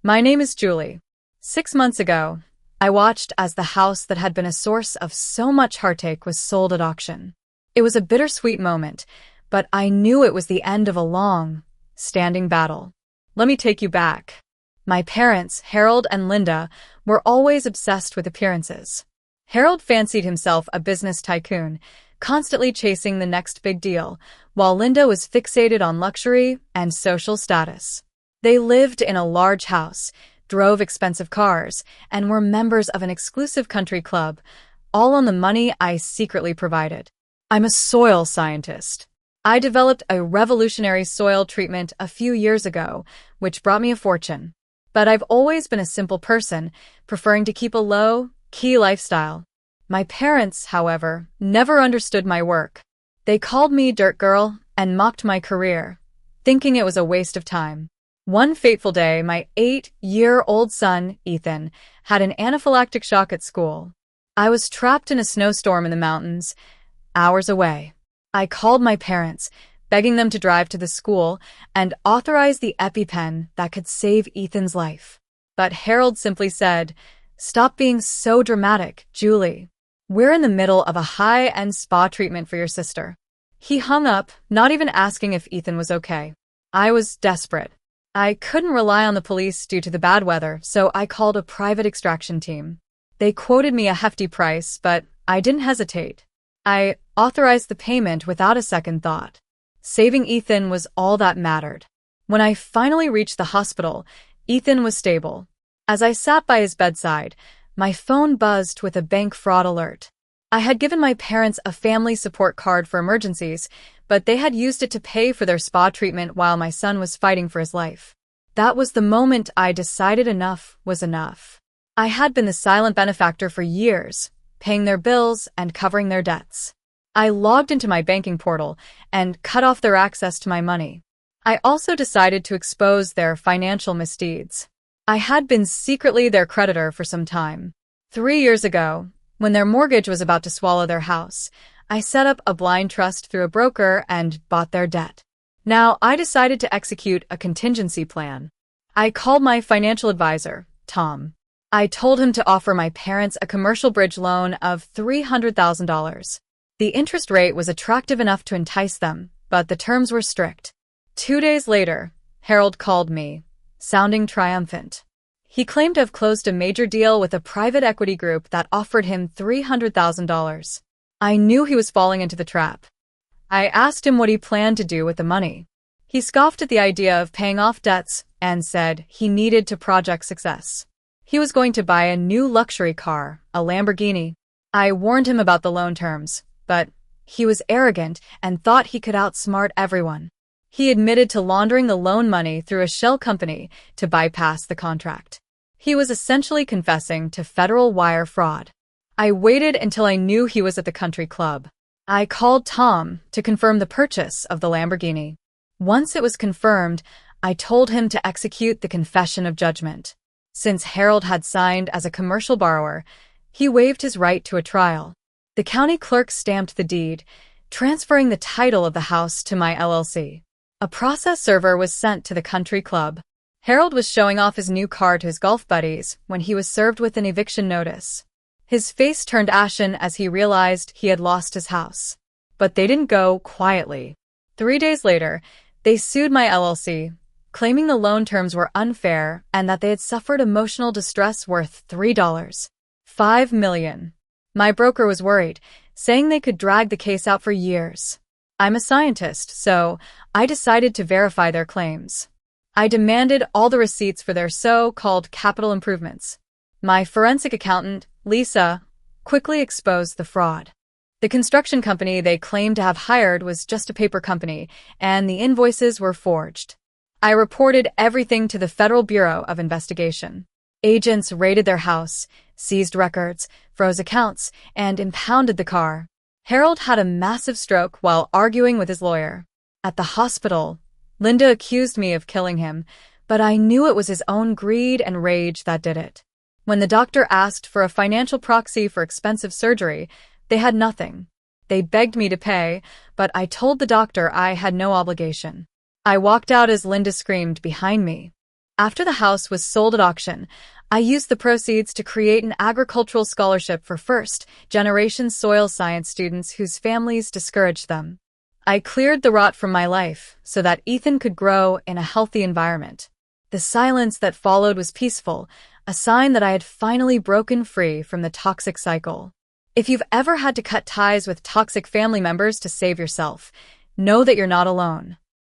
My name is Julie. 6 months ago, I watched as the house that had been a source of so much heartache was sold at auction. It was a bittersweet moment, but I knew it was the end of a long, standing battle. Let me take you back. My parents, Harold and Linda, were always obsessed with appearances. Harold fancied himself a business tycoon, constantly chasing the next big deal, while Linda was fixated on luxury and social status. They lived in a large house, drove expensive cars, and were members of an exclusive country club, all on the money I secretly provided. I'm a soil scientist. I developed a revolutionary soil treatment a few years ago, which brought me a fortune. But I've always been a simple person, preferring to keep a low-key lifestyle. My parents, however, never understood my work. They called me Dirt Girl and mocked my career, thinking it was a waste of time. One fateful day, my 8-year-old son, Ethan, had an anaphylactic shock at school. I was trapped in a snowstorm in the mountains, hours away. I called my parents, begging them to drive to the school and authorize the EpiPen that could save Ethan's life. But Harold simply said, "Stop being so dramatic, Julie. We're in the middle of a high-end spa treatment for your sister." He hung up, not even asking if Ethan was okay. I was desperate. I couldn't rely on the police due to the bad weather, so I called a private extraction team. They quoted me a hefty price, but I didn't hesitate. I authorized the payment without a second thought. Saving Ethan was all that mattered. When I finally reached the hospital, Ethan was stable. As I sat by his bedside, my phone buzzed with a bank fraud alert. I had given my parents a family support card for emergencies, but they had used it to pay for their spa treatment while my son was fighting for his life. That was the moment I decided enough was enough. I had been the silent benefactor for years, paying their bills and covering their debts. I logged into my banking portal and cut off their access to my money. I also decided to expose their financial misdeeds. I had been secretly their creditor for some time. 3 years ago, when their mortgage was about to swallow their house, I set up a blind trust through a broker and bought their debt. Now, I decided to execute a contingency plan. I called my financial advisor, Tom. I told him to offer my parents a commercial bridge loan of $300,000. The interest rate was attractive enough to entice them, but the terms were strict. 2 days later, Harold called me, sounding triumphant. He claimed to have closed a major deal with a private equity group that offered him $300,000. I knew he was falling into the trap. I asked him what he planned to do with the money. He scoffed at the idea of paying off debts and said he needed to project success. He was going to buy a new luxury car, a Lamborghini. I warned him about the loan terms, but he was arrogant and thought he could outsmart everyone. He admitted to laundering the loan money through a shell company to bypass the contract. He was essentially confessing to federal wire fraud. I waited until I knew he was at the country club. I called Tom to confirm the purchase of the Lamborghini. Once it was confirmed, I told him to execute the confession of judgment. Since Harold had signed as a commercial borrower, he waived his right to a trial. The county clerk stamped the deed, transferring the title of the house to my LLC. A process server was sent to the country club. Harold was showing off his new car to his golf buddies when he was served with an eviction notice. His face turned ashen as he realized he had lost his house. But they didn't go quietly. 3 days later, they sued my LLC, claiming the loan terms were unfair and that they had suffered emotional distress worth $3.5 million. My broker was worried, saying they could drag the case out for years. I'm a scientist, so I decided to verify their claims. I demanded all the receipts for their so-called capital improvements. My forensic accountant, Lisa, quickly exposed the fraud. The construction company they claimed to have hired was just a paper company, and the invoices were forged. I reported everything to the Federal Bureau of Investigation. Agents raided their house, seized records, froze accounts, and impounded the car. Harold had a massive stroke while arguing with his lawyer. At the hospital, Linda accused me of killing him, but I knew it was his own greed and rage that did it. When the doctor asked for a financial proxy for expensive surgery, they had nothing. They begged me to pay, but I told the doctor I had no obligation. I walked out as Linda screamed behind me, After the house was sold at auction, I used the proceeds to create an agricultural scholarship for first-generation soil science students whose families discouraged them. I cleared the rot from my life so that Ethan could grow in a healthy environment. The silence that followed was peaceful, a sign that I had finally broken free from the toxic cycle. If you've ever had to cut ties with toxic family members to save yourself, know that you're not alone.